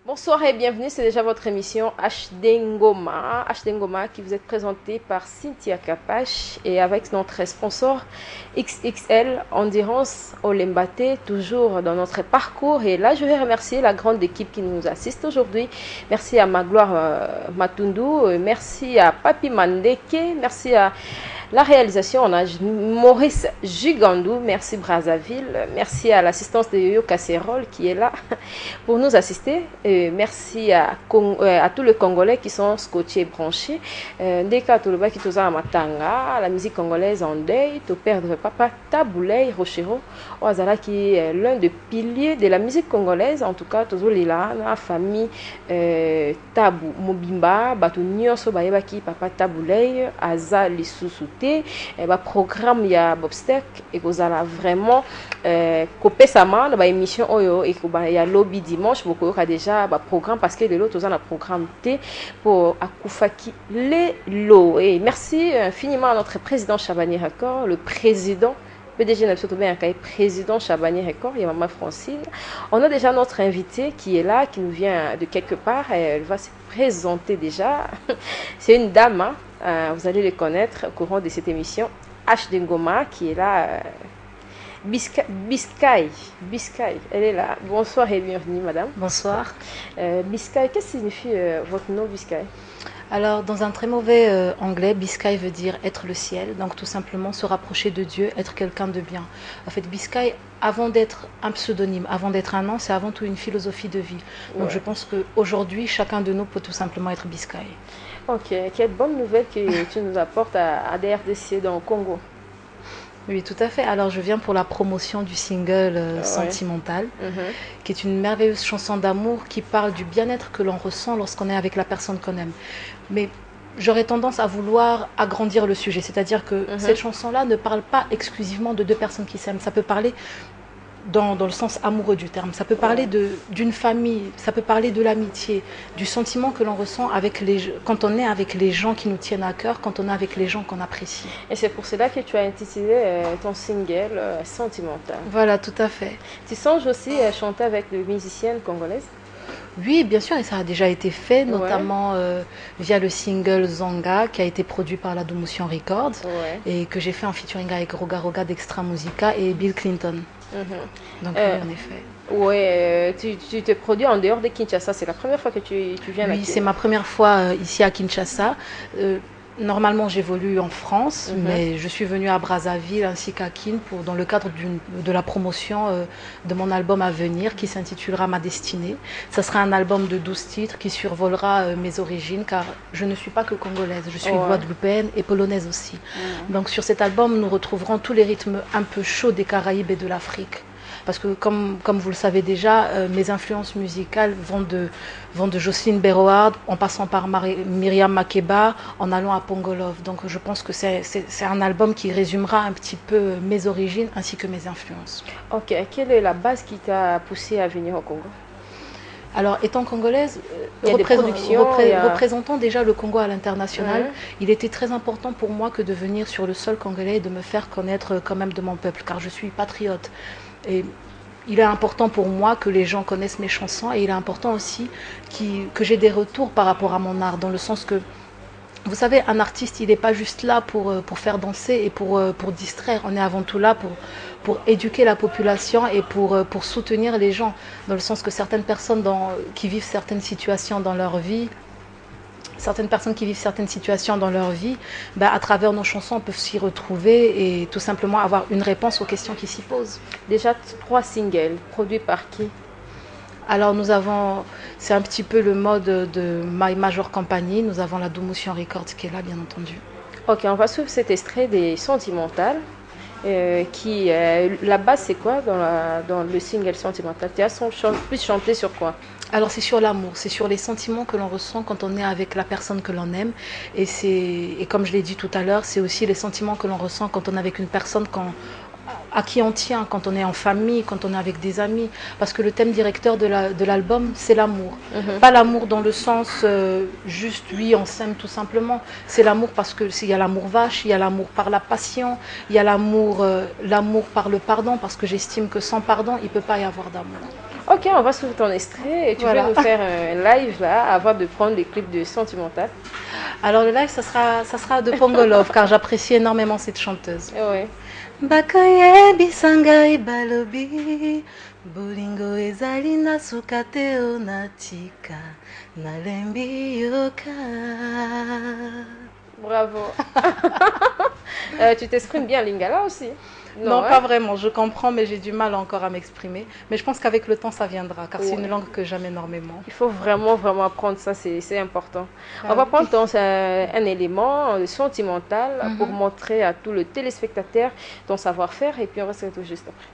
Bonsoir et bienvenue, c'est déjà votre émission HD Ngoma. HD Ngoma qui vous est présentée par Cynthia Kapache et avec notre sponsor XXL Endurance Olembate, toujours dans notre parcours. Et là, je vais remercier la grande équipe qui nous assiste aujourd'hui. Merci à Magloire Matundu, merci à Papi Mandeke, merci à la réalisation, on a Maurice Jugandou, merci Brazzaville, merci à l'assistance de Yoyo Casserole qui est là pour nous assister. Et merci à tous les Congolais qui sont scotchés et branchés. Ndeka Toloba qui toza matanga, la musique congolaise en deuil, to perdre papa Taboulay Rochero, Oazala qui est l'un des piliers de la musique congolaise, en tout cas tozo lila la famille Tabou Mobimba, Batu Nyonso Bayeba qui papa Taboulay, Aza Lisusu. Programme ya Bobstek et vous allez vraiment couper sa main dans l'émission Oyo et il y a lobby dimanche beaucoup a déjà programme parce que de l'autre on a programme T pour Akufaki les lots et merci infiniment à notre président Chabani Record, le président PDG Nabsotobe président Chabani Record, il y a Maman Francine. On a déjà notre invité qui est là, qui nous vient de quelque part. Elle va se présenter déjà. C'est une dame, hein. Vous allez le connaître au courant de cette émission. H. Ngoma qui est là. Biscay, elle est là. Bonsoir et bienvenue, madame. Bonsoir. Biscay, qu'est-ce que signifie votre nom, Biscay? Alors, dans un très mauvais anglais, Biscay veut dire être le ciel, donc tout simplement se rapprocher de Dieu, être quelqu'un de bien. En fait, Biscay, avant d'être un pseudonyme, avant d'être un nom, c'est avant tout une philosophie de vie. Donc, ouais. Je pense qu'aujourd'hui, chacun de nous peut tout simplement être Biscay. Ok, quelle bonne nouvelle que tu nous apportes à DRDC dans le Congo. Oui, tout à fait. Alors, je viens pour la promotion du single Sentimental, qui est une merveilleuse chanson d'amour qui parle du bien-être que l'on ressent lorsqu'on est avec la personne qu'on aime. Mais j'aurais tendance à vouloir agrandir le sujet, c'est-à-dire que cette chanson-là ne parle pas exclusivement de deux personnes qui s'aiment. Ça peut parler dans le sens amoureux du terme. Ça peut parler d'une famille, ça peut parler de l'amitié, du sentiment que l'on ressent quand on est avec les gens qui nous tiennent à cœur, quand on est avec les gens qu'on apprécie. Et c'est pour cela que tu as intitulé ton single Sentimental. Voilà, tout à fait. Tu songes aussi à chanter avec des musiciennes congolaises? Oui, bien sûr, et ça a déjà été fait, notamment via le single Zanga, qui a été produit par la Domotion Records, et que j'ai fait en featuring avec Roga Roga d'Extra Musica et Bill Clinton. Donc oui, en effet. Oui, tu te produis en dehors de Kinshasa, c'est la première fois que tu viens là? Oui, c'est ma première fois ici à Kinshasa. Normalement, j'évolue en France, mais je suis venue à Brazzaville ainsi qu'à Kin dans le cadre de la promotion de mon album à venir qui s'intitulera Ma Destinée. Ça sera un album de 12 titres qui survolera mes origines car je ne suis pas que congolaise, je suis guadeloupéenne et polonaise aussi. Donc sur cet album, nous retrouverons tous les rythmes un peu chauds des Caraïbes et de l'Afrique. Parce que comme vous le savez déjà, mes influences musicales vont de Jocelyne Berroard, en passant par Myriam Makeba, en allant à Pongolov. Donc je pense que c'est un album qui résumera un petit peu mes origines ainsi que mes influences. Ok, quelle est la base qui t'a poussé à venir au Congo? Alors, étant congolaise, représentant déjà le Congo à l'international, il était très important pour moi que de venir sur le sol congolais et de me faire connaître quand même de mon peuple, car je suis patriote. Et il est important pour moi que les gens connaissent mes chansons et il est important aussi que j'ai des retours par rapport à mon art, dans le sens que, vous savez, un artiste, il n'est pas juste là pour faire danser et pour distraire. On est avant tout là pour éduquer la population et pour soutenir les gens, dans le sens que certaines personnes qui vivent certaines situations dans leur vie, à travers nos chansons, peuvent s'y retrouver et tout simplement avoir une réponse aux questions qui s'y posent. Déjà 3 singles, produits par qui? Alors c'est un petit peu le mode de My Major Company, nous avons la Domotion Records qui est là bien entendu. Ok, on va suivre cet extrait des Sentimental. La base c'est quoi dans le single Sentimental? Tu as plus chanté sur quoi? Alors c'est sur l'amour, c'est sur les sentiments que l'on ressent quand on est avec la personne que l'on aime. Et comme je l'ai dit tout à l'heure, c'est aussi les sentiments que l'on ressent quand on est avec une personne à qui on tient, quand on est en famille, quand on est avec des amis. Parce que le thème directeur de l'album, c'est l'amour. Pas l'amour dans le sens juste, oui, on s'aime tout simplement. C'est l'amour parce qu'il y a l'amour vache, il y a l'amour par la passion, il y a l'amour par le pardon, parce que j'estime que sans pardon, il ne peut pas y avoir d'amour. Ok, on va suivre ton extrait et tu Voilà. veux nous faire un live là avant de prendre les clips de Sentimental. Alors le live, ça sera de Pongolov, car j'apprécie énormément cette chanteuse. Ouais. Bakayebisa ngai balobi bolingo ezali na suka te onatika nalembi yoka. Bravo. Tu t'exprimes bien lingala aussi? Non, hein? pas vraiment, je comprends, mais j'ai du mal encore à m'exprimer. Mais je pense qu'avec le temps, ça viendra, car c'est Ouais. une langue que j'aime énormément. Il faut vraiment, vraiment apprendre ça, c'est important. Ah On va oui. prendre un élément sentimental pour montrer à tout le téléspectateur ton savoir-faire et puis on va se retrouver juste après.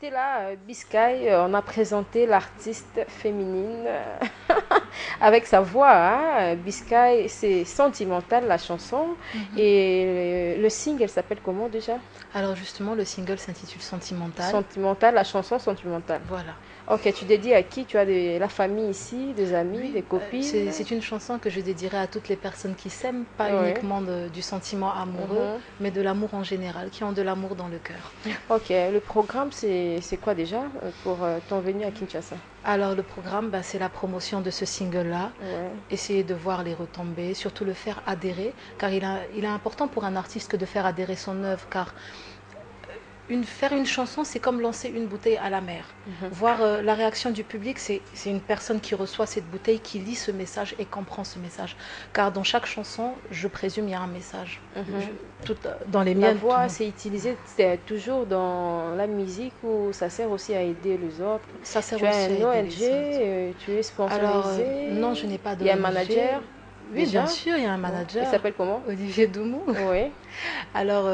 c'était là, Biscay. On a présenté l'artiste féminine avec sa voix. Hein. Biscay, c'est Sentimental, la chanson. Et le single s'appelle comment déjà? Alors justement, le single s'intitule Sentimental. Sentimental, la chanson Sentimentale. Voilà. Ok, tu dédies à qui? Tu as la famille ici, des amis, des copines? C'est une chanson que je dédierai à toutes les personnes qui s'aiment, pas uniquement du sentiment amoureux, mais de l'amour en général, qui ont de l'amour dans le cœur. Ok, le programme, c'est quoi déjà pour ton venue à Kinshasa? Alors le programme, c'est la promotion de ce single-là, essayer de voir les retombées, surtout le faire adhérer, car il est important pour un artiste que de faire adhérer son œuvre, car faire une chanson, c'est comme lancer une bouteille à la mer. Voir la réaction du public, c'est une personne qui reçoit cette bouteille, qui lit ce message et comprend ce message. Car dans chaque chanson, je présume, il y a un message. Dans les miennes. La voix, c'est utilisé toujours dans la musique ou ça sert aussi à aider les autres? Ça sert tu aussi as un à ONG, tu es sponsorisé? Alors, non, je n'ai pas d'ONG. Il y a un manager? Oui, bien sûr, il y a un manager. Il s'appelle comment? Olivier Doumou. Oui. Alors,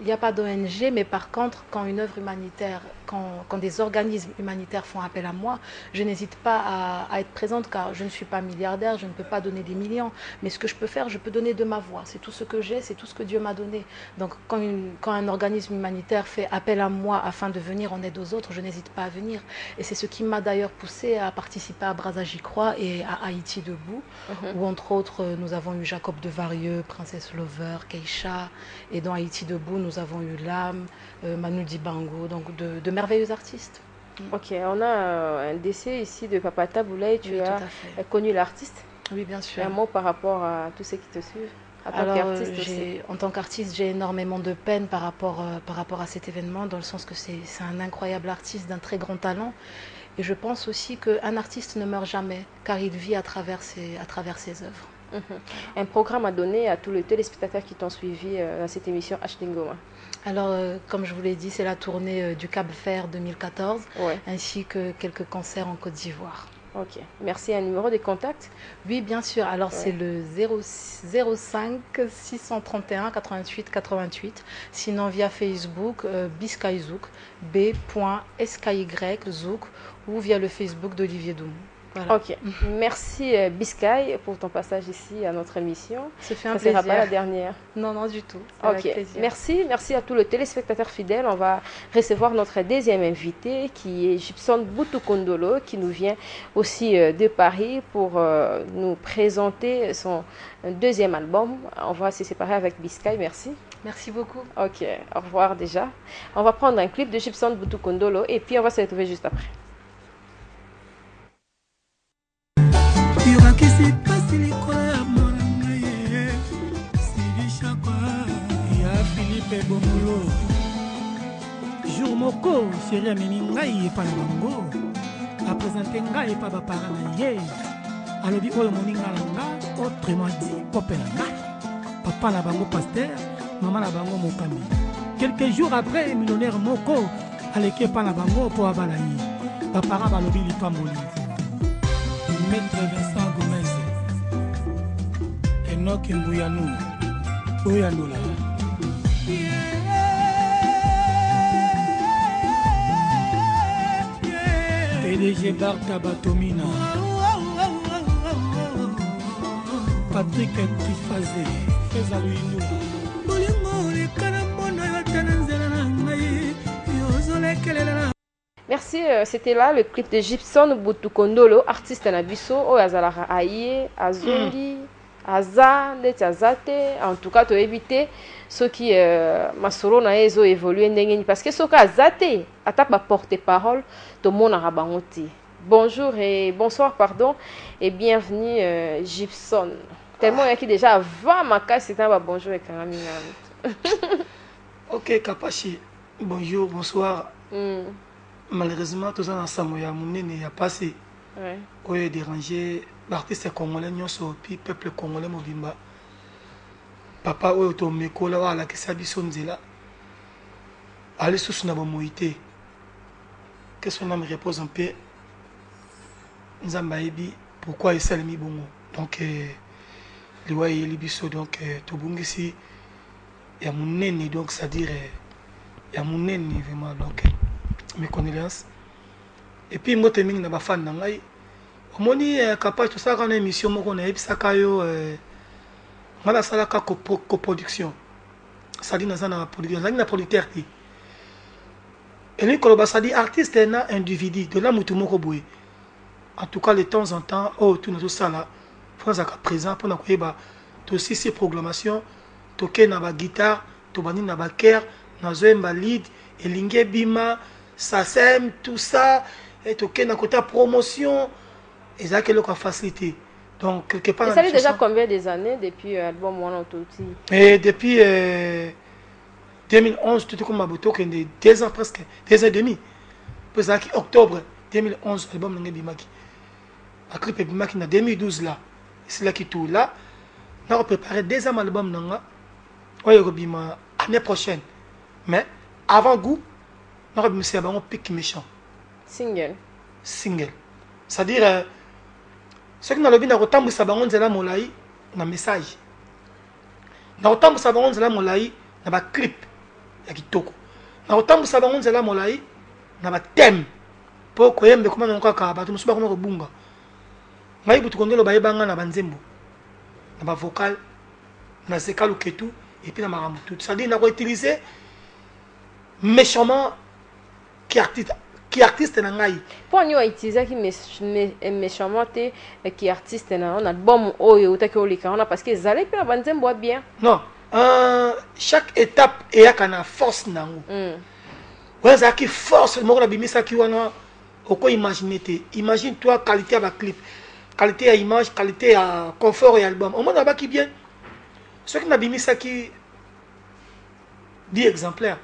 il n'y a pas d'ONG, mais par contre, quand une œuvre humanitaire, quand des organismes humanitaires font appel à moi, je n'hésite pas à être présente, car je ne suis pas milliardaire, je ne peux pas donner des millions. Mais ce que je peux faire, je peux donner de ma voix. C'est tout ce que j'ai, c'est tout ce que Dieu m'a donné. Donc quand un organisme humanitaire fait appel à moi afin de venir en aide aux autres, je n'hésite pas à venir. Et c'est ce qui m'a d'ailleurs poussé à participer à Brazza J'y crois et à Haïti debout, où entre autres, nous avons eu Jacob de Varieux, Princesse Lover, Keisha, et dans Haïti debout, nous avons eu Lame, Manu Dibango, donc de merveilleux artistes. Ok, on a un décès ici de Papa Taboulay. Tu as connu l'artiste? Oui, bien sûr. Un mot par rapport à tous ceux qui te suivent? En tant qu'artiste, j'ai énormément de peine par rapport à cet événement, dans le sens que c'est un incroyable artiste d'un très grand talent. Et je pense aussi qu'un artiste ne meurt jamais, car il vit à travers ses œuvres. Un programme à donner à tous les téléspectateurs qui t'ont suivi dans cette émission HD Ngoma? Alors, comme je vous l'ai dit, c'est la tournée du Cap Vert 2014, ainsi que quelques concerts en Côte d'Ivoire. Ok, merci. Un numéro de contact? Oui, bien sûr. Alors, c'est le 05 631 88 88. Sinon, via Facebook, Biscay Zouk, b.sky Zouk, ou via le Facebook d'Olivier Doumou. Voilà. Ok, merci Biscay pour ton passage ici à notre émission. Ça fait un plaisir. Ça ne sera pas la dernière. Non, non, du tout. Ok, merci à tous les téléspectateurs fidèles. On va recevoir notre deuxième invité qui est Gibson Boutoukondolo, qui nous vient aussi de Paris pour nous présenter son deuxième album. On va se séparer avec Biscay, merci. Merci beaucoup. Ok, au revoir déjà. On va prendre un clip de Gibson Boutoukondolo et puis on va se retrouver juste après. Kisi pasi likolo ya mwana ngai silishakwa ya Philippe Bomolo jour moko série amemi ngai epa na bango apresente ngai epa bapara na ye alobi oyo moninga na nga autrement dit pope na ngai papa na bango paster mama na bango mokambi quelques jours après millionnaire moko aleki epa na bango mpo abala ye bapara balobi lipamboli Maître Vincent Gomez Enoch Mbouyanou Oyanola PDG Barta Batomina Patrick Trifazé Fezalouinou Bolingo lekana mona yotana nzela na ngai yozolekelela. Merci, c'était là le clip de Gibson Boutoukondolo, artiste Nabiso, Oyazalara Aye, Azongi, Aza, Netazate, en tout cas, tu as évité ceux qui masoro na ezo évolué ndengeni parce que ceux qui Azate, attaque ma porte-parole, tout le monde a rabanté. Bonjour et bonsoir, pardon, et bienvenue Gibson. Tellement il y a qui déjà avant ma casse, c'était un bonjour et Karamina. Ok, Kapachi, bonjour, bonsoir. Malheureusement, tout ça dans Samoya Mounine a passé. Où est dérangé l'artiste congolais, puis peuple congolais Mobimba. Papa, où est au Meko, là, la Kissabi Sonzela. Allez sous na moïté. Que son âme repose en paix. Nzambaïbi, pourquoi il s'est mis bon. Donc, les lois et les bisous, donc, tout bon ici. Il y a mon nez, donc, c'est-à-dire, il y a mon nez, vraiment, donc. mes condoléances. Et puis moi termine na ba fan na ngai omoni capable tout ça quand émission moko na ebisaka yo ngala sala ka coproduction ça dit na production na producteur ti et ni koloba ça dit artiste na individu de la mutu moko boye en tout cas de temps en temps tout na tout ça là France aka présent pour na koyeba to aussi ces programmation toke na ba guitare to bani na ba ker na zoemba lead elinge bima sasem tout ça et toke na côté promotion et ça que le facilité donc quelque part. Et ça fait déjà combien des années depuis l'album Mwana Ototi? Et depuis 2011 tout comme Maboto qui est 2 ans presque 2 ans et demi pour ça qui octobre 2011 album nanga bimaki a clip bimaki na 2012 là c'est là qui tout là on a préparé 2 ans album nanga oyo bima année prochaine mais avant goût on a bimisi abango pic méchant single c'est-à-dire ce qui n'a le bien d'entendre bango nzela molai na message d'entendre bango nzela molai na ba clip ya kitoko d'entendre bango nzela molai na ba thème po koyembe kuma nonka ka ba tumusuba kuma ko bunga ngai butu kondelo ba yebanga na banzembo na ba vocal na sekalu ketu et puis na marambu tout ça dit na ko utiliser méchamment qui artiste na ngai pour nous utiliser qui méchamment qui artiste na on album oyo utaki olika on parce que zalé pe banzembo bien non chaque étape et ya kana force nango ouais ça qui force moko na bimisa ki wana oko imaginer te imagine toi qualité à ba clip qualité à image qualité à confort et album au moins ba qui bien ce qui na bimisa qui 10 exemplaires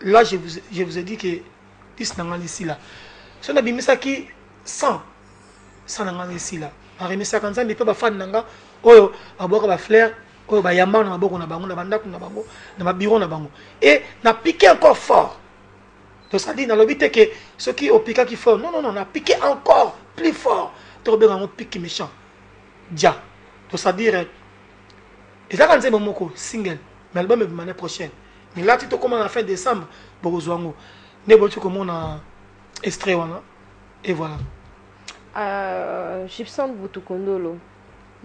là je vous ai dit que 10 nangan ici là. Si on a mis ça qui 100 nangan ici là. On a remis ça quand ça mais pas ba fan nanga oyo aboka ba fleur oyo ba yamba na boko na bango na bandako na bango na ba bureau na bango et na piqué encore fort. Donc ça dit dans le but que ceux qui au piqué qui fort non on a piqué encore plus fort. To be un piqué méchant. Dia. Donc ça dire et ça quand c'est momoko single mais l'album est l'année prochaine. Mais là tu te commences à fin décembre bozwango. N'importe comment on a extrait et voilà. Gibson Butukondolo.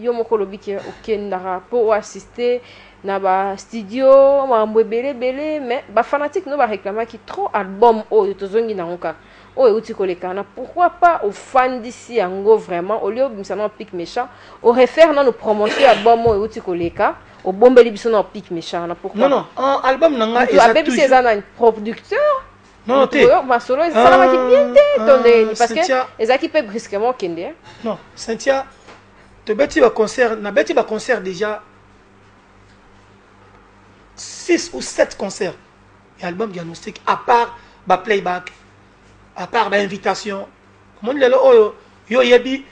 Yo moko lobiki okendara pour assister na ba studio ma mbebele bele mais ba fanatique no ba réclamer qui trop album oyo tozongi na ngoka. Oyo uti kolekana pourquoi pas au fan d'ici ango vraiment au lieu de pic méchant au réfère na no promotion album oyo uti koleka au bombeli biso na pic méchant na pourquoi. Non album nanga exact toujours. Un producteur non, ma solo ça va qui bien parce que les équipes brusquement kende. Non, Cynthia, te beti ba concert, na beti ba concert déjà 6 ou 7 concerts. Et album diagnostic à part ba playback, à part ba invitation. Mon lelo oyo yo yebi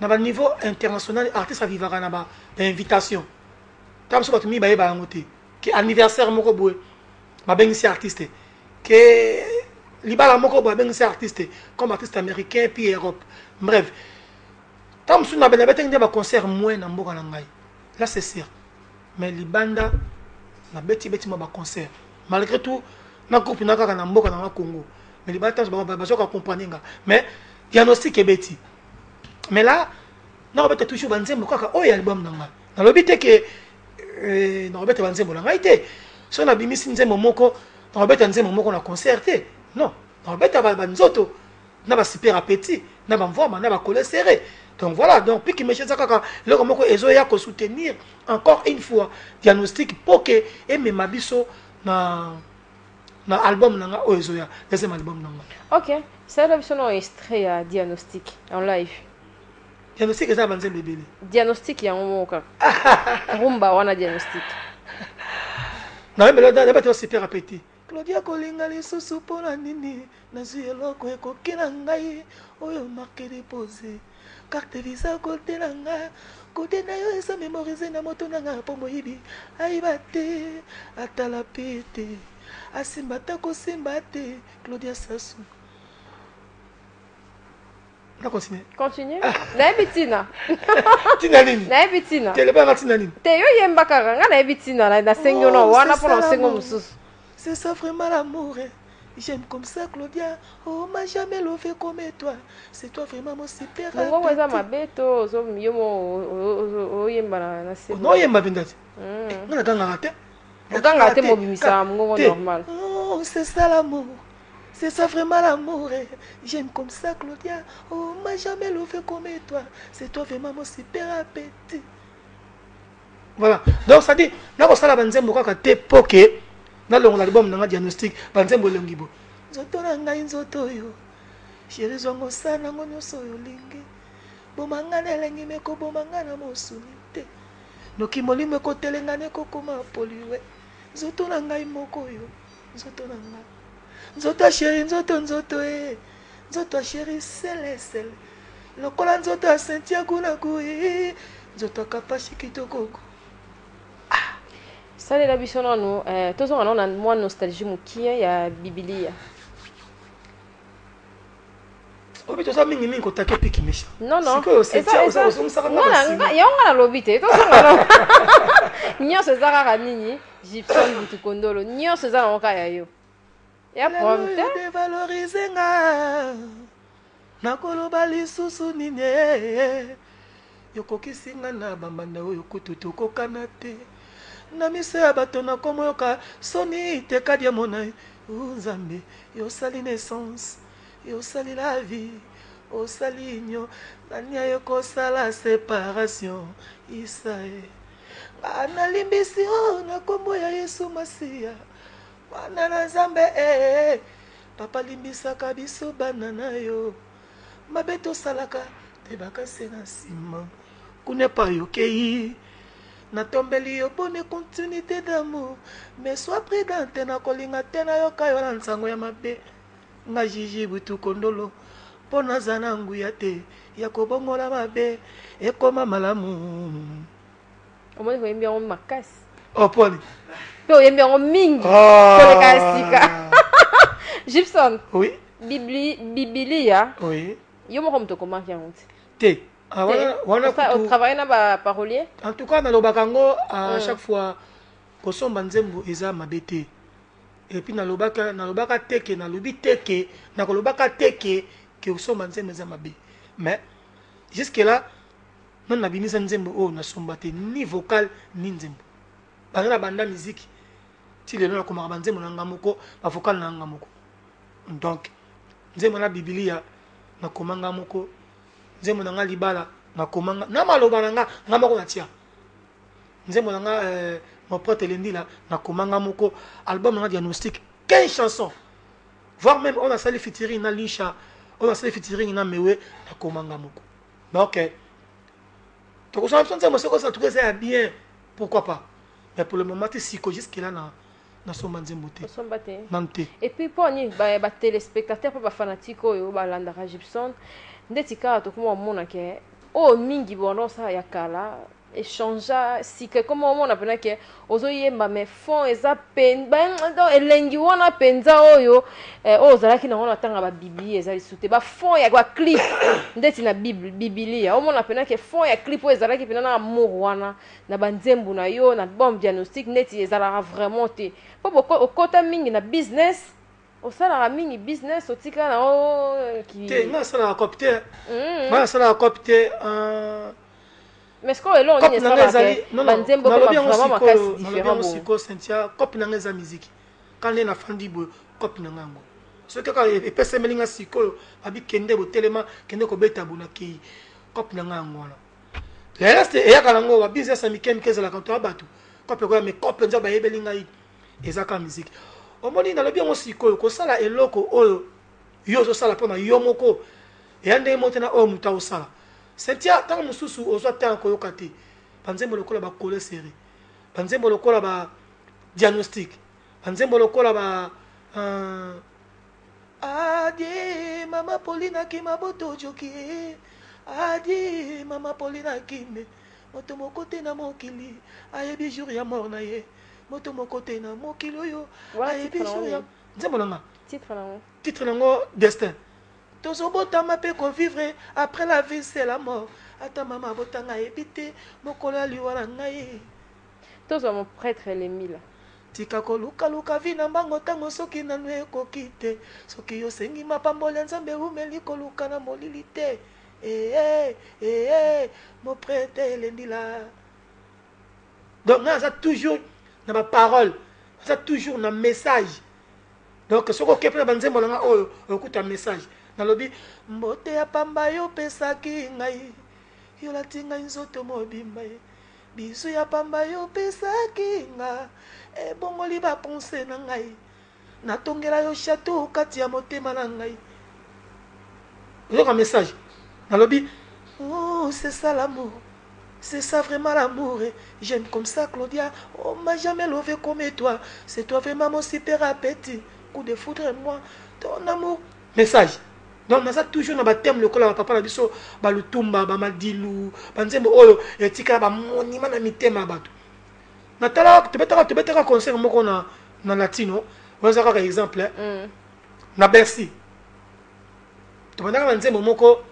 na ba niveau international artiste a vivara na ba invitation. Tam so batumi ba yeba ngote ki anniversaire moko boye. Ba bengisi artiste que libala moko ba bengi artiste comme artiste américain puis Europe bref tam suna bena betenge ba concert moins na mboka na ngai là c'est sûr mais libanda na beti mo ba concert malgré tout na groupe na kaka na mboka na Congo mais libanda ba zoka comprendre nga mais diagnostic ebeti mais là na beta toujours banzembo kaka o album na ngai na lobite que na beta banzembo na ngai te so na bimisi nzembo moko on va mettre un moment concerté non on va mettre un nzoto na ba super appétit na ba mvoma na ba collet serré donc voilà donc puis qui me chez ça le moko ezo ya ko soutenir encore une fois diagnostic pour que et me mabiso na album nanga o ezo ya deuxième album nanga. OK c'est la version extrait à diagnostic en live. Diagnostic ça banze bébé. Diagnostic ya ngoka. Rumba wana diagnostic. Non mais là d'abord super appétit. Claudia kolinga lisusu pona nini nazwi eloko ekokina ngai oyo marque déposé carte visa côté na ngai côté na yo esa mémoriser na moto na ngai po moyibi ayiba te atala pete asimba ta kosimba te Claudia Sassou. On continue. Continue. Na ebitina. Tina nini? Na ebitina. Teleba tina nini? Te yo yemba kaka na ebitina na sengo no wana pona sengo mususu. C'est ça vraiment l'amour. J'aime comme ça, Claudia. Oh, m'a jamais levé comme toi. C'est toi vraiment mon super. Non, moi, ça m'a bête. Oh, non, il m'a bien dit. Non, normal. Oh, c'est ça l'amour. C'est ça vraiment l'amour. J'aime comme ça, Claudia. Oh, m'a jamais levé comme toi. C'est toi vraiment mon super appétit. Voilà. Donc, ça dit, là, on s'est la banzembo quand tu es poké. Dans l'album, on a un diagnostic. Banzembo lengibo. Zoto na ngai nzoto yo. Chéri zongo sana ngonyo soyo lingi. Bomangana elengi meko bomangana mosuni te. Noki molimo ekotelengane kokoma poliwe. Nzoto na ngai moko yo. Nzoto na ngai. Nzoto chéri nzoto e. Nzoto chéri sele sele. Lokola nzoto a Santiago na kui. Nzoto kapashi kitoko. Salut la biso nanu. Tozo on a moins nostalgie mukia ya Biblia. Obi to sa mingi mingi kotake piki mesha. Non non. Eza non, ya on a lobité. To songa. Nyo se zaka nini? Gibson butu kondolo. Nyo se zaka okaya yo. Ya prompte dévaloriser nga. Nakoloba lisusu nini. Yokokisi nga na bambanda oyo kututu kokana te. Na miso ya bato na komoyoka soni teka dia mona Nzambe yo sali naissance yo sali la vie o sali nyo nani ayo kosala séparation isae ana limbisi o na kombo ya Yesu Masiya wana na Nzambe papa limbisaka biso bana na yo mabeto salaka te bakase na nsima kune pa yokei natombeli yo bonne continuité d'amour mais sois prudente na kolinga te na yoka yo na nsango ya mabe nga jiji butu kondolo mpo naza na nguya te ya kobongola mabe ekoma malamu omoni koyembi yango makasi poni mpe oyembi yango mingi koleka ya sika Gibson oui Biblia oui yo moko moto okomaki yango te on travaille na parolier. En tout cas, dans le bakango, à chaque fois, qu'on sommes banzembo, ils ont mabete. Et puis, dans le baka teke, dans le bi teke, dans le baka teke, que nous sommes banzembo, ils ont mabé. Mais, jusque là, non, na bimisa nzembo, oh, na sombate, ni vocal, ni nzembo. Par exemple, banda musique, si les gens comme banzembo, na ngamoko, na vocal, na ngamoko. Donc, nzembo na Biblia, na komanga moko. Nzembo nanga libala na komanga na maloba nanga ngamako na tia nzembo nanga mon pote Lendi na komanga moko album nanga diagnostic 15 chansons voire même on a sali featuring na Lisha on a sali featuring na Mewe na komanga moko donc to ko chanson nzembo c'est quoi ça tout ça bien pourquoi pas mais pour le moment tu siko jusque là na somba nzembo te nante et puis pour ni ba téléspectateurs pas fanatique oyo ba landa Gibson ndeti kala tokuma omona ke mingi bono sa ya kala échanger si que comme omona pena ke ozoyemba mais fond eza pen donc elengi wana penza oyo ozalaki na wana tanga ba Biblia eza lisute ba fond ya kwa clip ndeti na Biblia omona pena ke fond ya clip ezalaki pena na amour wana na banzembu na yo na bombe diagnostic ndeti ezalaka vraiment te po okota mingi na business osala mingi business otika na ki te nga sala copter nga sala copter mais ce qu'on est là on est ça banzembo ko vraiment makasi différent siko Cynthia copie na ngeza musique quand na fandi bo copie na ngango ce que quand epese melinga siko abi kende bo telema kende ko beta buna ki copie na ngango wana le reste e yakala ngo ba business amikem kezala quand abatu copie ko me copie nza ba yebelinga yi ezaka musique omoni na lobi yango sikoyo kosala eloko oyo yo ozosala mpona yo moko eya ndenge mo te na oyo moto aosala Cynthia ntango mosusu ozwa ntango koyoka te banzembo lokola bakole seri banzembo lokola ba diagnostic banzembo lokola ba adi mama Paulina kimaboto joki adi mama Paulina kimbe moto moko te na mokili ayebi jour ya mort na ye moto moko te na mokili oyo ayebi jour ya nzembo nanga titre nango destin tozobotama mpe kovivre après la vie c'est la mort ata mama abotanga ayebi te mokolo ya liwa na ngai tozwa mon prêtre Lemila tika koluka vina mbango tango soki nanu ekoki te soki osengi mapamboli ya nzambe umeli koluka na molili te moprete elendi la. Donc naza toujours na baparole, naza toujours na message. Donc soko okepena banzembo nanga oyo okuta message nalobi mbote ya pamba yo pesaki ngai yo lati ngai nzoto mobimba biso ya pamba yo pesaki nga ebongoli baponse na ngai natongela yo chateau kati ya motema na ngai. Oyoka message nalobi oh c'est ça l'amour, c'est ça vraiment l'amour, j'aime comme ça Claudia, on m'a jamais levé comme toi, c'est toi vraiment mon super appétit, coup de foudre moi ton amour. Message. Donc naza toujours na ba thème le kola papa na biso ba lutumba ba madilu banzembo oyo etika ba monima na mitema bato natala tebetaka concert moko na latino waza ka exemple na Bercy to bandaka banzembo moko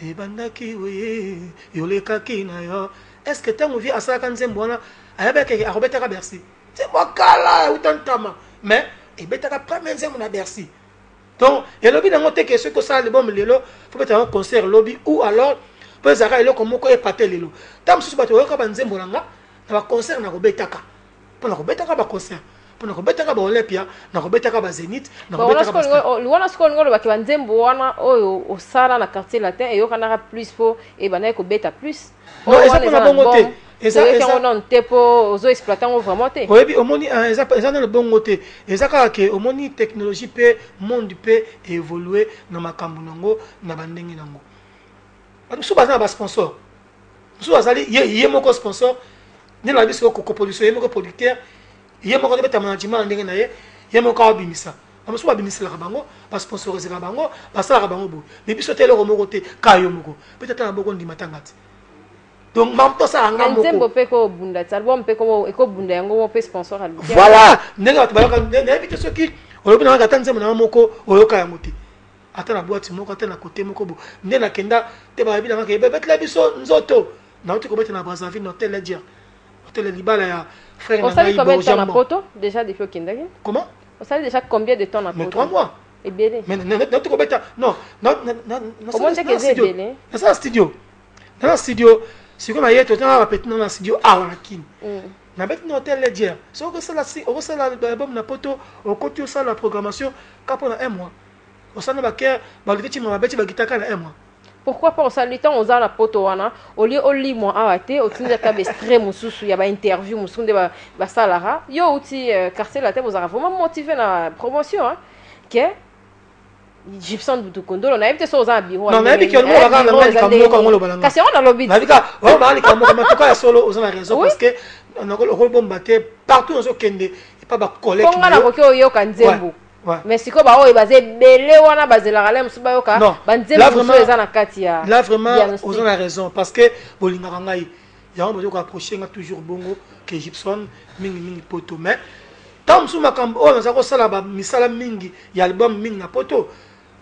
e bandaki we yolekaki na yo. Est-ce que tango vi asaka nzembo wana ayabeke akobetaka Bercy c'est moi kala utantama mais et betaka premier nzembo na Bercy. Donc et lobby dans monter que ce que ça le bon lelo faut peut-être un concert lobby ou alors peut zaka elo comme ko epater lelo tam susu bato yoka banzembo nanga na ba concert na kobetaka pona kobetaka ba concert pona kobetaka ba Olympia na kobetaka ba Zénith na kobetaka ba luana skolo ngolo baki banzembo wana oyo osala na quartier latin et yoka na plus po et bana ko beta plus. Non eza pona bongo te. Eza on tepo ozo exploitant vraiment te. Oui, omoni eza na le bongo te. Eza ka ke omoni technologie pe monde pe évoluer na makambo nango na bandengi nango. Musu baza ba sponsor. Musu azali ye moko sponsor. Ni la biso ko production ye moko producteur. Ye moko beta management ndenge na ye moko abimisa. Musu babimisa la bango ba sponsoriser la bango ba sala la bango bo. Mais biso tele ko moko te kayo moko. Peut-être na boko ndimata ngati. Donc mamto sa anga moko nzembo pe ko bunda album pe ko eko bunda yango mo pe sponsor al. Voilà nenga to bayaka ndebite soki olobi na ngata nzembo na moko oyoka yango te ata na boîte moko ata na côté moko bo nde na kenda te ba bila ngaka bebet la biso nzoto na uti ko beta na Brazzaville hotel la dia hotel libala ya frère na ngai bo jambo. Poto déjà depuis kindaki. Comment? On savait déjà combien de temps na poto? 3 mois. Et belé. Mais na uti ko beta non comment c'est que c'est belé? Na studio. Dans studio si comme hier tout temps répéter dans studio à la kin na bet no hotel ledger so que ça la album na poto au côté ça la programmation capo na 1 mois au ça na ba ke ba liti ma beti ba gitaka na 1 mois. Pourquoi pas ça le temps on a la poto wana au lieu au lit moi awate au tinda ka extrait mususu ya ba interview musunde ba salara yo uti quartier la tête vous a vraiment motivé na promotion hein que Gibson Butukondo on a peut-être ça aux bureau non mais que moi va na mali kamoko ngolo balanga kasi on a lobby na vika on mali kamoko mais tout cas solo aux raison parce que on a le bomba partout dans ce kende et pas ba collègue on a la ko yo kanzembo mais siko ba o baze belé wana bazela kala musuba yoka banzembo so eza na kati ya là vraiment aux a raison parce que bolinga ngai ya on va approcher toujours bongo que Gibson mingi poto mais tant sous makambo on a ko sala ba misala mingi ya album mingi na poto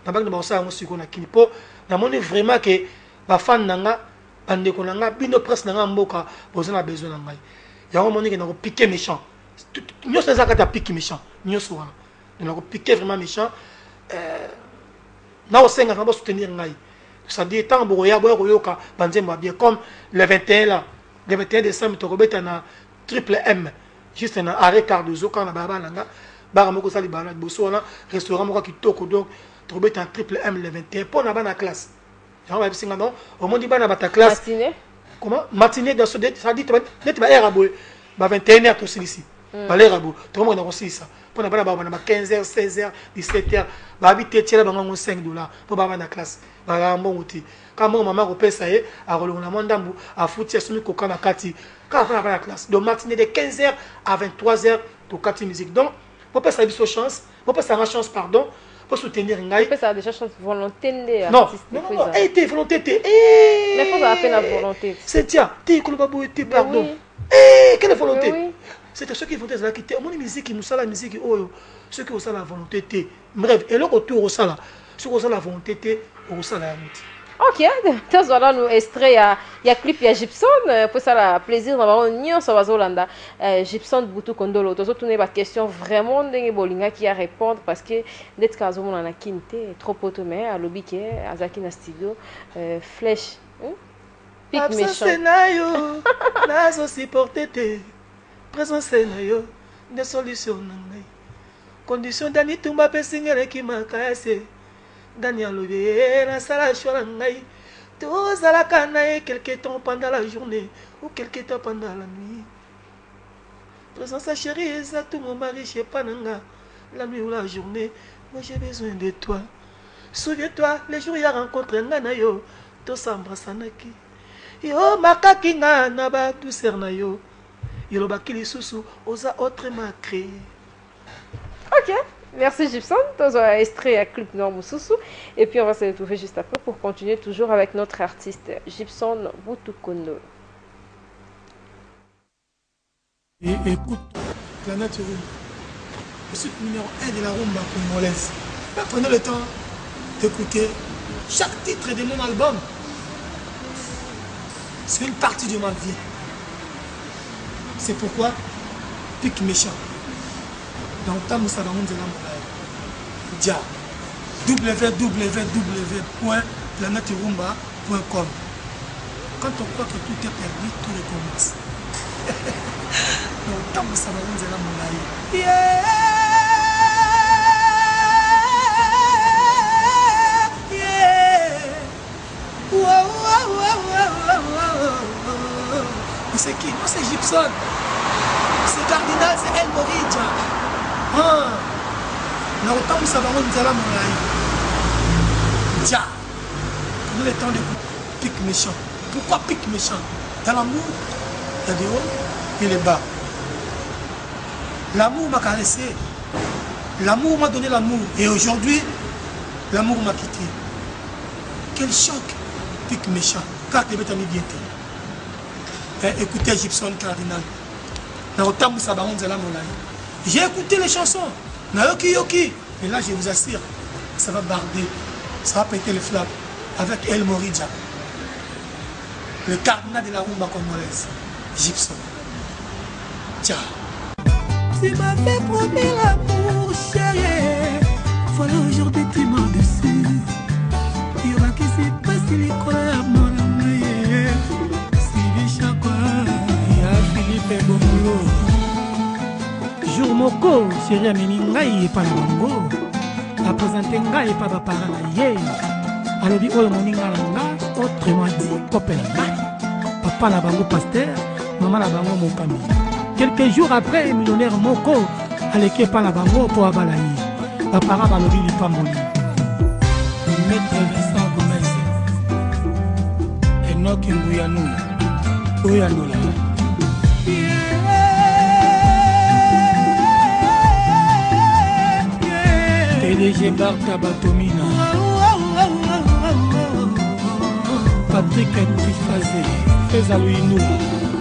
na banque de Barça on siko na kinipo na moni vraiment que ba fan nanga bande ko nanga bino presse nanga mboka bozana besoin na ngai ya on moni que na ko piquer méchant nyo ça ça ka piquer méchant nyo so wana na ko piquer vraiment méchant na o senga na ba soutenir ngai ça dit tant boya yoka banzemba bien comme le 21 là le 21 décembre to robeta na triple M juste na arrêt Cardozo quand na baba nanga ba moko sali bana boso wana restaurant moko kitoko donc trouver un triple M le 21 pour na bana classe. On va dire non, au monde bana bata classe. Matinée. Comment? Matinée dans ce ça dit net ba erabo ba 21h to ici. Ba l'erabo. Tout le monde a reçu ça. Pour na bana ba 15h, 16h, 17h, ba habiter tiela ba ngo $5 pour ba bana classe. Ba mbongoti. Quand mon maman repère ça y est, a relona mandambu, a foutu sumi koka na kati. Quand on va la classe. Donc matinée de 15h à 23h to kati musique. Donc, pour pas ça biso chance, pour pas ça chance pardon. Pour soutenir ngai peut ça déjà chance volonté de non été volonté mais faut à peine la volonté c'est tiens tu ko ba boité pardon quelle volonté c'est ceux qui volonté là qui te mon musique qui nous sala musique oyo ceux qui ont ça la volonté bref et le retour au sala ceux qui ont ça la volonté au sala ya muti Ok, tozala nous extrait ya clip ya Gibson pour ça la plaisir na ba nyon so bazolanda Gibson butu kondolo tozo tourner ba question vraiment ndenge bolinga qui a répondre parce que d'être kazo mona na kinte trop automé à lobike azaki na studio flèche pic méchant scénario nazo supporter te présence scénario de solution ngai condition dani tumba pesingere ki makase Daniel Loubé, la salle choix ngai. Tous à la canaille quelque temps pendant la journée ou quelque temps pendant la nuit. Présence à chérie, ça tout mon mari chez Pananga. La nuit ou la journée, moi j'ai besoin de toi. Souviens-toi, les jours y a rencontré Nanayo, tous s'embrassanaki. Yo makaki nga naba douceur na yo. Yo bakili susu osa autrement créé. Ok. Merci Gibson, tous un extrait à Clip Nord Moussoussou. Et puis on va se retrouver juste après pour continuer toujours avec notre artiste Gibson Butukondo. Et écoute, Planète Rumba, le site numéro 1 de la rumba congolaise. Prenez le temps d'écouter chaque titre de mon album. C'est une partie de ma vie. C'est pourquoi Pic Méchant. Dans le temps où ça va monter là, dia www.planeterumba.com. Quand on croit que tout est perdu, tout recommence. Dans le temps où ça va monter là, c'est qui? Non, c'est Gibson. C'est Cardinal, c'est El Moridja. Na autant que ça va monter là, mon aïe. Dia. Prenez le temps de Pic Méchant. Pourquoi Pic Méchant? Dans l'amour, il y a des hauts et les bas. L'amour m'a caressé. L'amour m'a donné l'amour. Et aujourd'hui, l'amour m'a quitté. Quel choc, Pic Méchant. Car tu es bien. Écoutez Gibson Cardinal. Na autant que ça va monter là, mon aïe. J'ai écouté les chansons. Nayoki Yoki. Et là, je vous assure, ça va barder. Ça va péter les flammes. Avec El Moridja. Le cardinal de la rumba congolaise. Gibson. Ciao. Tu m'avais promis l'amour, chérie. Voilà aujourd'hui tu m'as déçu. Il y aura qui s'y passe, il y croit mon amour. Sylvie Chakwa. Il y a Philippe Bomulo. Jour moko, chérie amini ngai epa na bango apresente ngai epa bapara na ye alobi oyo moninga na nga autrement dit kope na ngai papa na bango pasteur mama na bango mokami. Quelques jours après millionnaire moko aleki epa na bango mpo abala ye bapara balobi lipamboli. Maître Vincent Gomez Enoki Nguyanu Oyanola PDG Barta Batomina Patrick Trifazé Feza Louinou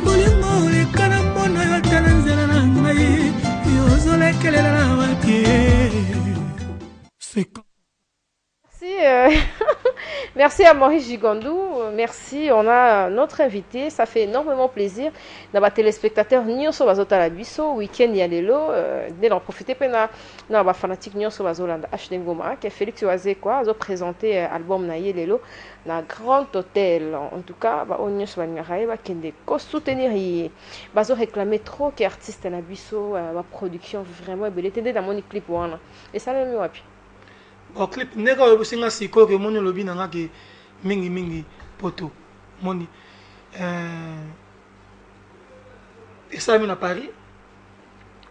Bolingo lekana mona yo tala nzela na ngai yozolekelela na wake. C'est Merci à Maurice Gigandou, merci. On a notre invité, ça fait énormément plaisir. Dans les téléspectateurs, nous sommes à la Busso, week-end il y a les lots. Dès l'en profiter, nous sommes fanatiques, nous sommes à Zolanda H. qui a Félix Oazé quoi, a présenté l'album Naye les lots dans un grand hôtel. En tout cas, nous sommes à qui est soutenir, ils réclamer trop que artiste à la Busso, la production vraiment belle. Était dans mon clip et ça le mieux. Bon clip nega oyo singa siko ke moni lobi nanga ke mingi poto moni et ça na Paris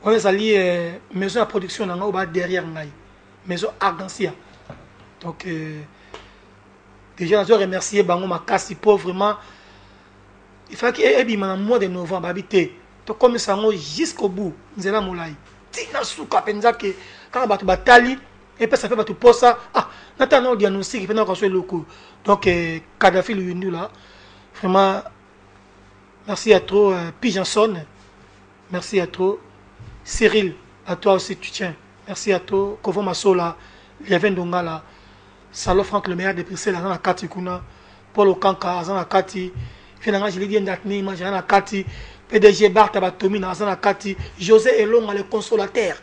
on est allé maison de production nanga au bas derrière ngai maison Argancia donc déjà je remercier bango makasi pour vraiment il faut que ebi na mois de novembre habiter to comme ça jusqu'au bout nzela molai tina suka penza ke quand batu batali et puis ça fait tout pour ça. Ah, maintenant on diagnostic, maintenant qu'on soit locaux. Donc Kadhafi le là, vraiment merci à toi Pijanson, merci à toi Cyril, à toi aussi tu tiens. Merci à toi Kovo Masola, Lievin Dongala, Salo Franck le meilleur des pressés là dans la Katikuna. Paul Okanka azana kati finanga je l'ai ndatni image na kati PDG Barta Batomi azana kati José Elonga le consolateur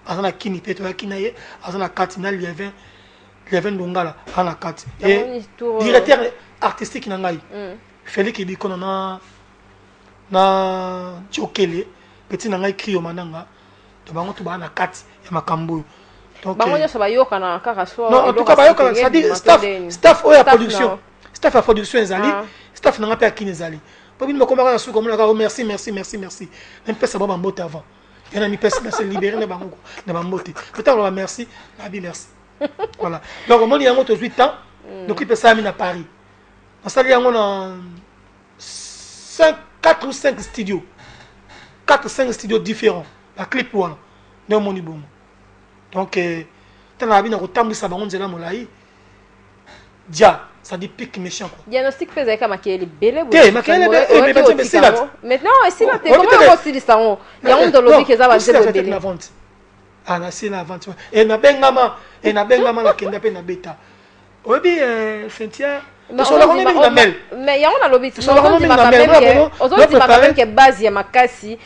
azana kini peto yakinaye azana kati na Lievin Dongala azana kati et directeur artistique na ngai Félix Ibikono na Chokele petit na ngai Krio Mananga to bango to bana kati ya makambo. Donc bango nyoso bayoka na kaka so. Non, en tout cas bayoka ça dit staff oya production. Staff à production ezali, staff n'a pas akini ezali. Pour bien me comparer à ce comme là merci. Même pas ça va m'emboter avant. Il y en a mis personne se libérer na bango na m'emboter. Peut-être on va merci, Nabi merci. Voilà. Donc on y a 8 ans. Donc il peut ça à Paris. On s'allie on a 4 ou 5 studios. 4 ou 5 studios différents. La clip one. Non mon bon. Donc tant la vie na kotambi sa bango nzela molai. Dia ça dit pique méchant quoi. Diagnostic faisait comme Makele belé. Mais c'est là. Maintenant, c'est là. Comment on aussi dit ça? Il y a un de lobby qui va se belé. Ah, là c'est la vente. Et na bengama na kenda pe na beta. Obi Cynthia. Mais il y a un lobby. On dit même que base ya makasi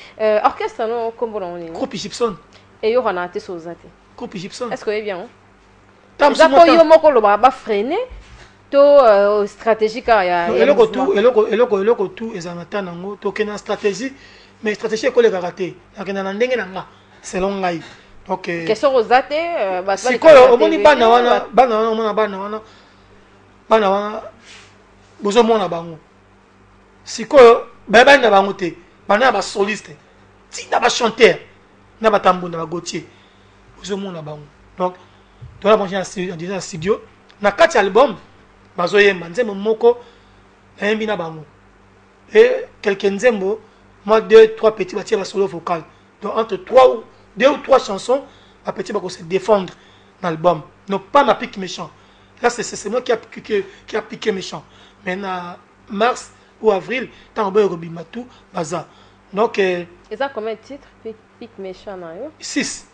orchestre non comme on est. Groupe Gibson. Et yo on a été sozate. Groupe Gibson. Est-ce que est bien? Tam ça ko yo moko lo ba freiner. To stratégique ya eloko tout ezanata nango to kena stratégie mais stratégie ko le karaté nakena na ndenge nanga selon ngai donc question rosate ba sikoyo omoni bana wana bozo mona bango sikoyo baba na bango te bana ba soliste ti na ba chanteur na ba tambunda ba Gauthier bozo mona bango donc to la bonne en studio na 4 albums bazoyemba nzembo moko nayembi na bango et quelques nzembo moi 2-3 petits batia ba solo vocal donc entre 2 ou 3 chansons un petit bako se défendre dans l'album non pas ma pique méchant là c'est moi qui a piqué méchant maintenant mars ou avril tant boy robima tout baza donc et ça combien de titres pique méchant na yo 6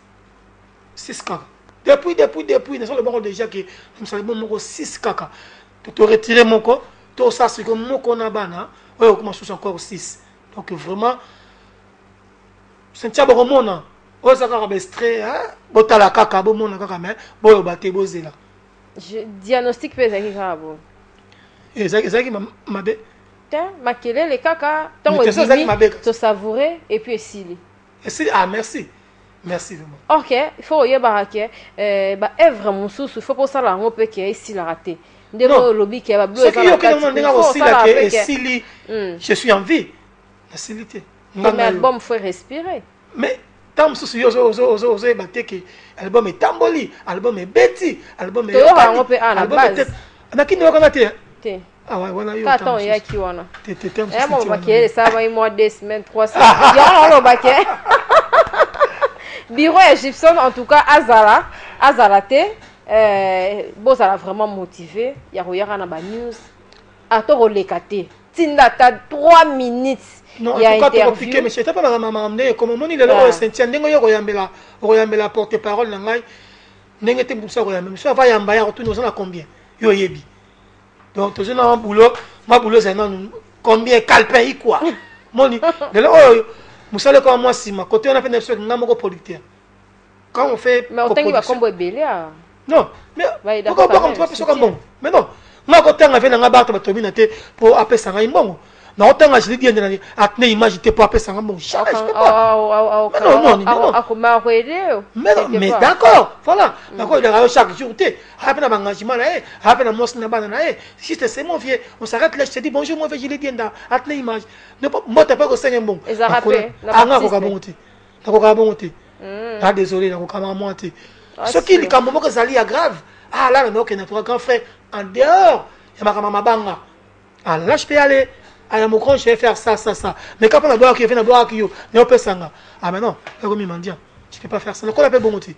kaka depuis nous sommes bon déjà que nous sommes bon 6 kaka to retirer moko to ça c'est comme moko na bana on commence encore 6 donc vraiment c'est un bon mona on ça ka extrait botala kaka bon mona kaka mais boyo baté bozela je diagnostic pe zaki ka bo ezaki mabe Makele les kaka tant to savourer et puis esili ah merci vraiment OK il faut y barake ba œuvre mususu il faut pour ça la ngo pe ke esili la raté ndeko lobby ke ba bleu ça je suis en vie la silité mais album faut respirer mais tam susu ozo baté que album est tamboli album est beti album est ngo pe ana base na kini wakana te ah ouais voilà yo attends ya ki wana te mo bakele ça va mois 2 semaines 3 semaines ya on baké bureau Gibson en tout cas azalate bon ça l'a vraiment motivé ya royara na ba news ato lekate tinda ta 3 minutes non en tout cas pour piquer mais c'était pas la maman amener comme moni le lo sentia ndengo yo koyambela porte parole na ngai ndenge te mbusa koyambela ça va yamba ya retourner aux na combien yo yebi donc toujours dans ma boulot c'est non combien calpin quoi moni le lo musale comme moi si ma côté on a fait une émission ngamo producteur quand on fait mais on tengi ba combo belé non mais pourquoi on peut faire comme bon mais non moi côté on a fait na bato batomi na te pour appeler ça ngai mbongo na otanga je dis ndena atne image te pour appeler ça ngai mbongo mais d'accord voilà d'accord il a chaque jour te après na engagement là après na mos na bana na si c'est mon vieux on s'arrête là je te dis bonjour moi je dis ndenda atne image ne pas moi t'as pas ko senga mbongo anga ko ka bongote ah désolé na ko ka monter ce qui li kambo moko zali ya grave ah là non que notre grand frère en dehors ya makama mabanga ah là je peux aller à mon grand je vais faire ça mais quand on a doit qui vient doit qui yo ne peut sanga ah mais non comme mendiant tu peux pas faire ça ne connais pas bongote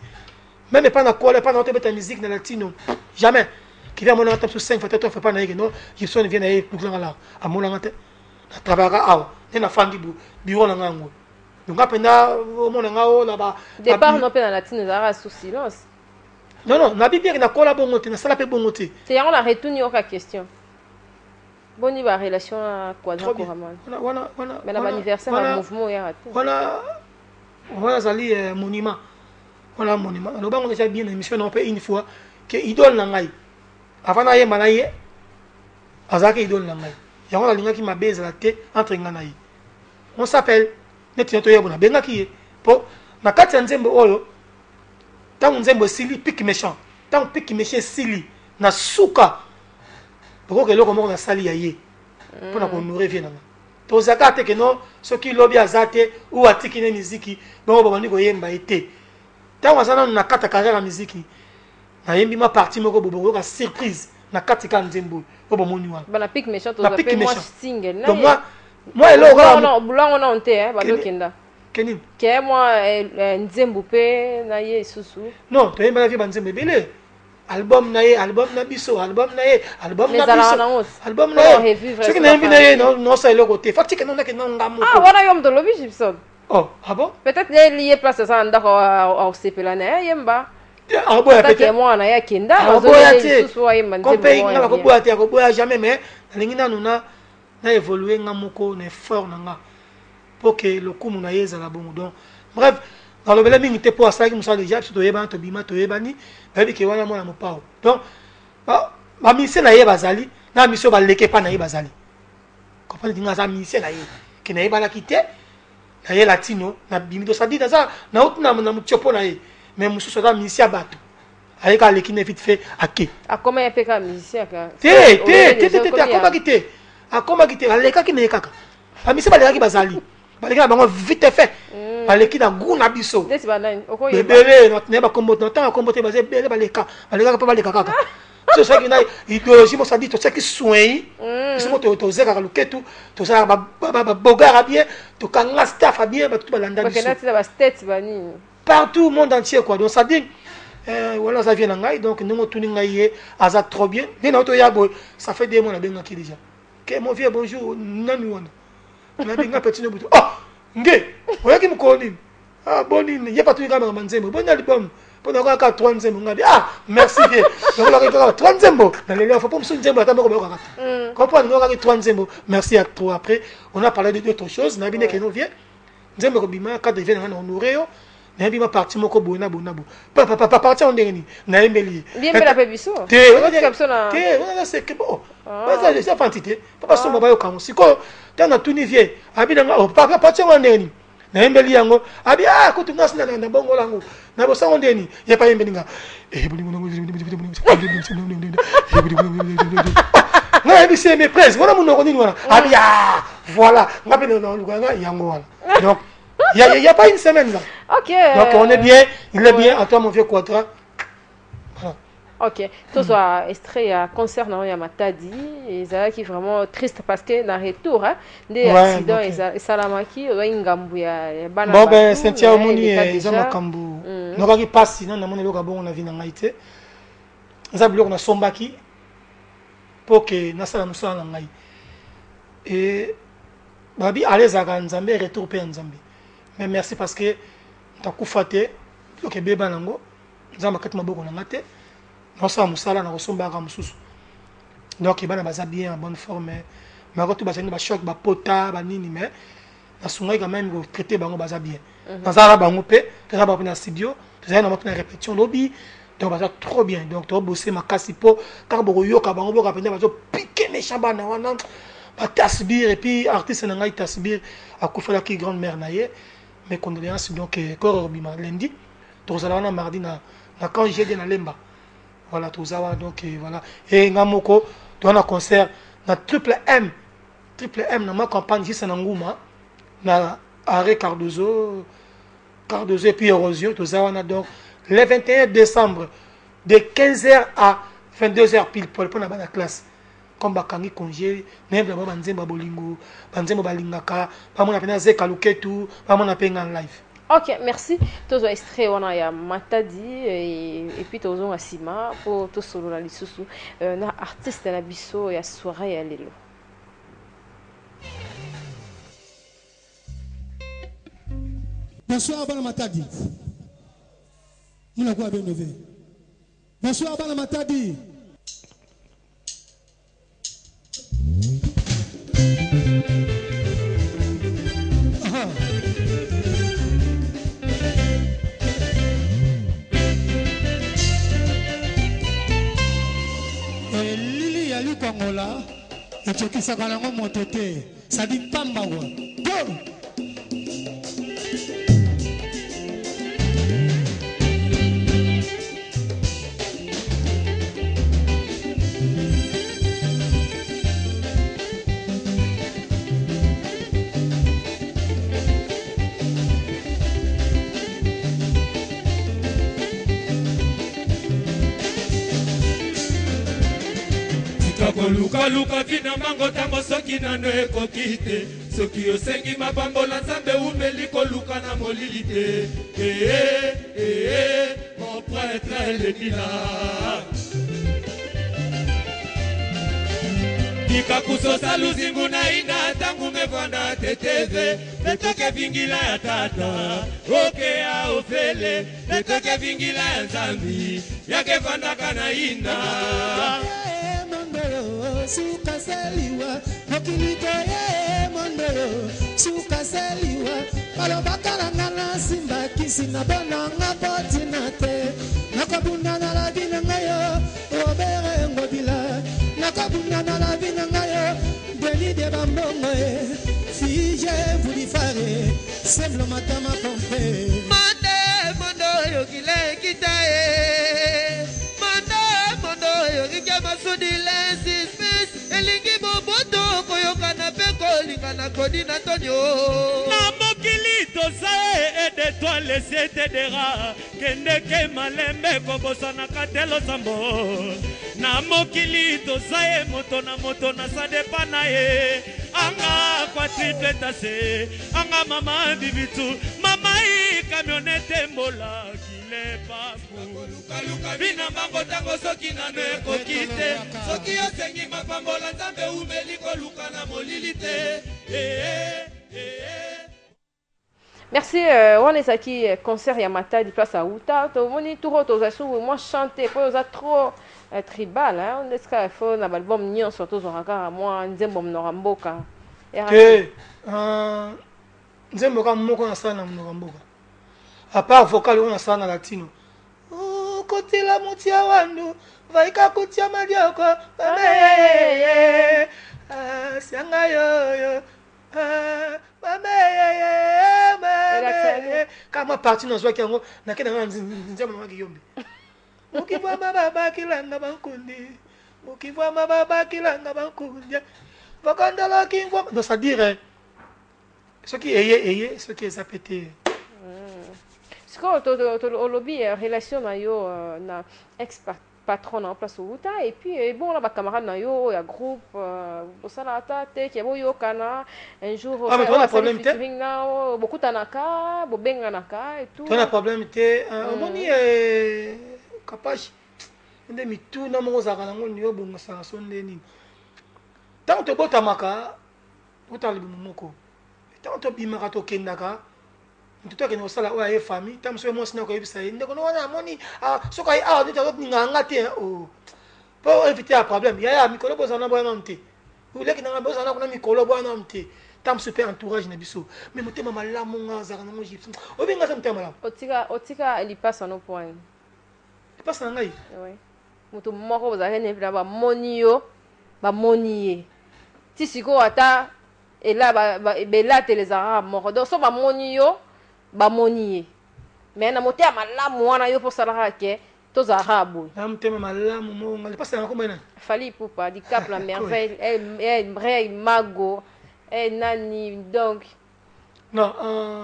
même pas na quoi pas dans ta musique na latino jamais qui vient mon entendre sur 5 peut-être fait pas na non Gibson vient na pour là à mon ngate na travailler ah na fandi bureau na ngango donc apena mon ngao là-bas départ non pas na latino ça sous silence non na bibi na kola bongote na sala pe bongote c'est on a retourné au question Bon, il y a une relation à Quadra Koraman. Mais l'anniversaire, un mouvement est raté. Voilà, Zali, monument. Voilà, monument. Alors, on a déjà bien émission, on peut une fois que idole Nangai. Avant d'aller Manaye, Azaki idole Nangai. Il y a un ligne qui m'a baisé la tête entre Nganaï. On s'appelle Netinoto Yabuna, Bengaki. Pour la 4 Nzembo Oyo, tant Nzembo Sili, pique méchant. Tant pique méchant Sili, na souka. Pourquoi que l'on a sali aïe pour nous revienne. To zakate que non, ceux qui lobby azate ou atiki na musique, bon bon niko yemba été. Tant wazana na kata carrière la musique. Na yembi ma partie moko bobo ka surprise na katika Nzembo. Bobo moni wana. Bana pique méchant to zape moi single. Donc moi là non, boulan on a honte hein, ba dokenda. Kenim. Que moi Nzembo pe na ye susu. Non, to yemba la vie Nzembo belé. Album na ye, album na biso, album na ye, album na biso, album na ye. Ce qui n'est pas na ye, non ça est le côté. Faut que non na que non ngamu. Ah, voilà yom de lobby Gibson. Oh, ah bon? Peut-être lié place ça ndako au CP la na yemba. Ah bon, peut-être moi na ya kinda, comme pays na ko boate ko boya jamais mais lingi na nuna na évoluer ngamuko na effort nanga pour que le coup na yeza la bon. Donc bref, dans le belami n'était pas ça qui nous a déjà to yeba to bima to yebani. Baby ki wana mona mopao. Donc ba mission na ye bazali, na mission ba leke pa na ye bazali. Comprendre dinga za mission na ye. Ki na ye bala kite, na ye latino, na bimido sa di na za na otuna na mutchopo na ye. Mais mususu za mission bato. Aye ka leki ne vite fait ake. A comment yapé ka mission ka? Akoma kite, aleka ki na ye kaka. Ba mission ba leka ki bazali. Ba leka bango vite fait. Baleki na guna biso. Desi banani okoye. Bebele na ba kombo na ta kombo te baze bele baleka. Baleka pa baleka kaka. So ça qui na idéologie mo ça dit to ça qui soin. Ils sont to zeka luketu, to ça ba bogara bien, to kanga staff bien ba tout balanda biso. Parce que na ba states bani. Partout le monde entier quoi. Donc ça dit voilà ça vient ngai donc nous tuni ngai aza trop bien. Bien auto yabo ça fait des mois na benga ki déjà. Que mon vieux bonjour nani wana. Na benga petit no butu. Oh nge oyaki mukoni ah bonini yepa tu kama Nzembo boni album pona kwa 3 Nzembo ngabi ah merci bien donc la kwa 3 Nzembo na lelo faut pas me Nzembo atamba ko ba comprendre ngo ka 3 Nzembo merci à toi après on a parlé d'autres choses na bine que nous vient Nzembo ko bima ka devient na honoré yo na bima parti moko bona bona bo papa parti on ndeni na embeli bien bela pe biso te on a c'est que bon ça c'est fantité papa so mobile ka siko tana tunivie abina nga opaka pacha ngandeni na embeli yango abi ah kutunga sina na bongo lango na bosa ngondeni ye pa embeli nga na ebi c'est mes presses voilà mon noni voilà abi ah voilà ngabe no luganga yango voilà donc il y a pas une semaine là. OK. Donc on est bien, il est bien à toi mon vieux Quadra. Ok, tout ça extrait concernant Yamatadi, et ça qui est vraiment triste parce que dans le retour, des accidents et Salamaki, Ringambuya, bon ben Cynthia Omoni et Zamakambu, nous avons passé, nous avons eu on a vu dans Haïti, nous avons eu Sombaki pour que nous soyons en Haïti. Et Babi allez à Nzambe retour pe Nzambe. Mais merci parce que tu as fait que bébé nango, Nzamba kat maboko nangate. Non ça musala na kosomba ka mususu. Donc ibana baza bien en bonne forme. Mais quand tu vas ba choc ba pota ba nini mais na sunga quand même go traiter bango baza bien. Dans ça bango pe, tu vas ba na studio, tu vas na na répétition lobby. Donc baza trop bien. Donc tu vas bosser makasi po car bo yoka bango bo ka penda bazo piquer méchant bana wana. Ba tasbir et puis artiste na ngai tasbir a kufala ki grande mère naie. Mes condoléances donc corps bima lundi. Tu vas na mardi na quand j'ai dit na lemba. Voilà, tout ça, donc voilà. Et Ngamoko, tu as un concert dans Triple M dans ma campagne, juste en Ngouma, dans Arrêt Cardozo et puis Érosion, tout ça, donc le 21 décembre, de 15h à 22h pile pour la classe. Comme Bakangi congé, même la Banzemba Bolingo, Banzemba Balingaka, pas mon appel Zeka Luketu, pas mon appel en live. Ok, merci. Tozo extrait on a Matadi et puis tozo asima pour to solo la lisusu na artiste na biso ya soirée ya lelo. Bonsoir bana Matadi. Muna kwa benove. Bonsoir bana Matadi. kopesaka nango moto te sadi pamba wa go Luka luka vina mango tango soki nano ekoki te soki osengi mapambola nzambe umeli koluka na molili te mon prêtre eleki na tika kusosa luzingu na ina tangu mevanda teteve letoke vingila ya tata okea ofele letoke vingila ya nzambi yake vandaka na ina suka seliwa mokilito ye mondolo suka seliwa balobaka na ngana simba kisi na bonanga botina te nakabunda na la vie na ngayo obere ngobila nakabunda na la vie na ngayo deni de bambongo si je voulu faire semble matama pompe mande mondo yo kile kitae mande mondo yo kikama sudile elingi boboto koyoka na pe kolinga na kodi na tonyo na mokili tozae ede toile sietedera kendeke malembe kobosanaka te losambo na mokili tozae moto na sadepa na ye anga kwa triple tase anga mama bibitu mama i kamionete mbola bina mango tango soki nano ekoki te soki osengi mapambola nzambe umeli koluka na molili te Merci on est aquí concert ya Matadi place à Uta to moni turo to zasu moi chanter po za trop tribal hein on est ska fo na album nyon surtout zoraka moi nzembo mnoramboka nzembo ka moko na sana mnoramboka à part vocal on a ça na latino côté la motia wandu vaika kutia madioko sianga yo kama parti na zwa kiango na kena nzembo na kiyombe mukivwa mababa kilanga bankundi mukivwa mababa kilanga bankundi vakandala kimvwa donc ça dire ce qui est ce qui est zapété au lobby relation na yo na ex patron en place au Uta et puis bon là ba camarade na yo ya groupe au salata te ki bo yo kana un jour mais toi problème te beaucoup tanaka bo benga naka et tout toi problème te moni capage ndé mi tout na mo za kana ngoni yo bongo sa sonde ni tant to botamaka utali mumoko tant to bimaka to kendaka mtoto akene osala oya ye famille tam so mo sina ko yebisa inde ko wana moni so ka a ni to nganga te o po éviter un problème ya mikolo bozana bwana mte ule kina bozana kuna mikolo bwana mte tam super entourage na biso mais motema malamu nga za kana mo jipsi obinga sa mtema la otika il passe en point il passe ngai oui mutu moko bozaka ne ba monio ba monie ti siko ata et là ba les arabes moko donc so ba monio ba monier mais na moté malamu wana yo pour sala ke to zarabu na mtema malamu mo ngali pasa na komba na Fally Ipupa di Cap la merveille elle mago nani donc non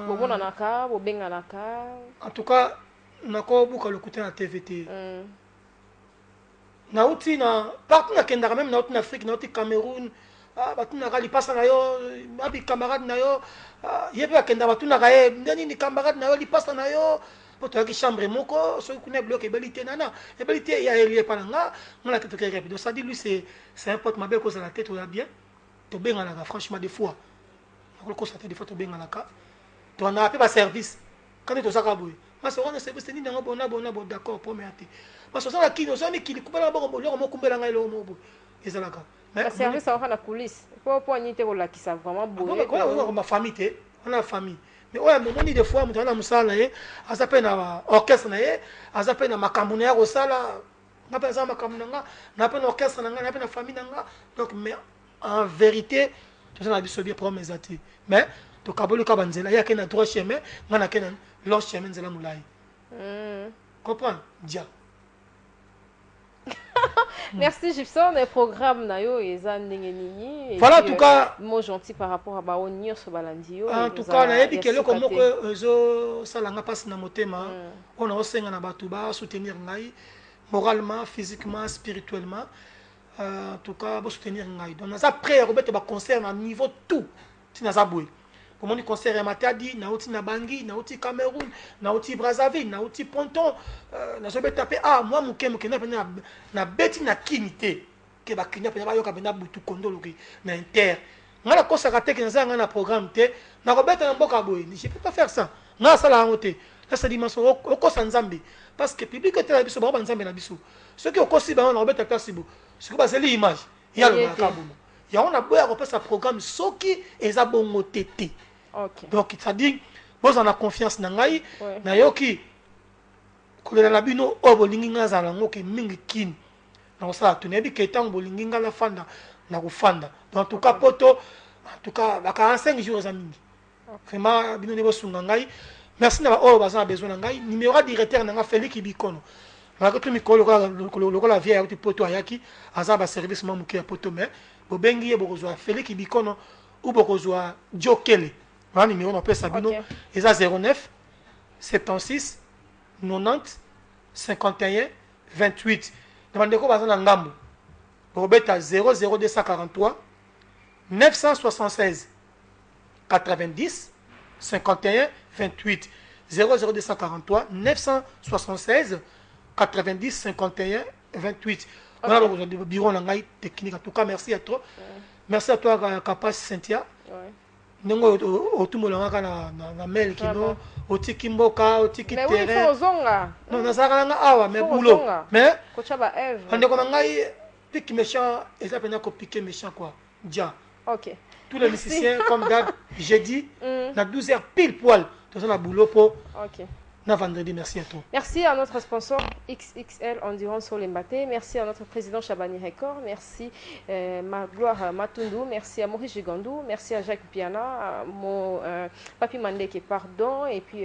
bon naka bo benga naka en tout cas nako buka lokuta na TVT na uti na partout na kenda même na uti na Afrique na uti Cameroun batuna kali pasa na yo abi camarade na yo yebe akenda batuna kae ndani ni camarade na yo li pasa na yo poto ki chambre moko so kuna bloc ébalité nana ébalité ya elie pananga ngala tete ke rapide ça dit lui c'est un pote mabé cause la tête ou la bien to benga na franchement des fois on constate des fois to benga na ka to on a appelé ba service quand to saka boy mas on a service ni na bona d'accord pour meati mas so ça ki no so ni ki kupela ba ko mo kumbela ngai lo mo bo ezalaka la service ça va na coulisse pour nité ko la qui ça vraiment boye on ma famille on a famille mais ouais mon ni des fois mutu na musala ye azape na orchestre na ye azape na makambo na ko sala na pesa makambo na nga na pe na orchestre na nga na pe na famille na nga donc mais en vérité toza na biso bien problème eza te mais tokaboli ka banzela ya ke na droit chemin nga na ke na long chemin nzela molai comprendre dia. Merci Gibson, le programme nayo eza ndenge nini. Voilà en tout cas mot gentil par rapport à baonir so balandio. En tout cas na yebi keloko moko ezo salanga pasi na motema on a osenga na batu ba soutenir ngai moralement, physiquement, spirituellement. En tout cas bo soutenir ngai. Donc na za prêt robete ba concert na niveau tout. Ti na za boy. Comme on dit concert à Matadi, Naouti Nabangi, Naouti Cameroun, Naouti Brazzaville, Naouti Ponton, Nazobe tapé moi mon kem na beti na kinité ke ba kinya pe ba yoka bena butu kondo loki na inter. Ngala ko sakate ke na na programme te, na robeta na mboka boy, je peux pas faire ça. Na sala ngote. Là ça dimension oko sanzambe parce que public était la biso ba nzambe na biso. Ceux qui okosi ba na robeta klasibo. Ce que ba c'est l'image. Il y a le makabuma. Il y a on a boya repère sa programme soki eza bongo tété. Okay. Donc ça dit vous en a confiance na ngai na yoki kolela la bino o bolingi nga za lango ke mingi kin na ça to nebi ke tang bolingi nga la fanda na kufanda donc en tout cas poto en tout cas ba 45 jours za mingi vraiment bino ne bosunga ngai merci na ba o bazana besoin na ngai numéro directeur na nga Félix Bikono na ko to mikolo ko la vieille au poto ayaki azaba service mamuki ya poto mais bobengi ye bokozwa Félix Bikono ou bokozwa Jokele. Le numéro on peut Sabino et 09 76 90 51 28. Demandez quoi bazana ngambo. Robeta 00243 976 90 51 28 00243 976 90 51 28. Voilà le bureau nangai technique. En tout cas merci à toi. Merci à toi Kapas Cynthia. Nengo otumolanga na mail kino otiki mboka otiki terrain. Mais oui, faut zonga. Non, na saka nga awa mais boulot. Mais kocha ba Eve. Ande ko ngai pique méchant et ça peut pas piquer méchant quoi. Dia. OK. Tous les musiciens comme d'hab jeudi na 12h pile poil. Tout ça la boulot pour. OK. Vendredi, merci à toi. Merci à notre sponsor XXL Endurance sur les Mbaté. Merci à notre président Chabani Record. Merci Magloire Matundou. Merci à Maurice Gigandou. Merci à Jacques Piana, mon Papi Mandeke, pardon. Et puis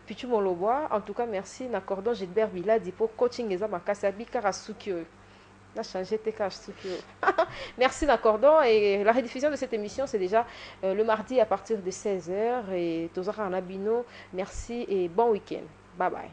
Pichu Molobois. En tout cas, merci Nakordon Gilbert Biladi pour coaching et Amakasabi Karasukyo. On a changé tes caches. Merci Nakordon. Et la rediffusion de cette émission, c'est déjà le mardi à partir de 16h. Et Tozara Anabino, merci et bon week-end. Bye bye.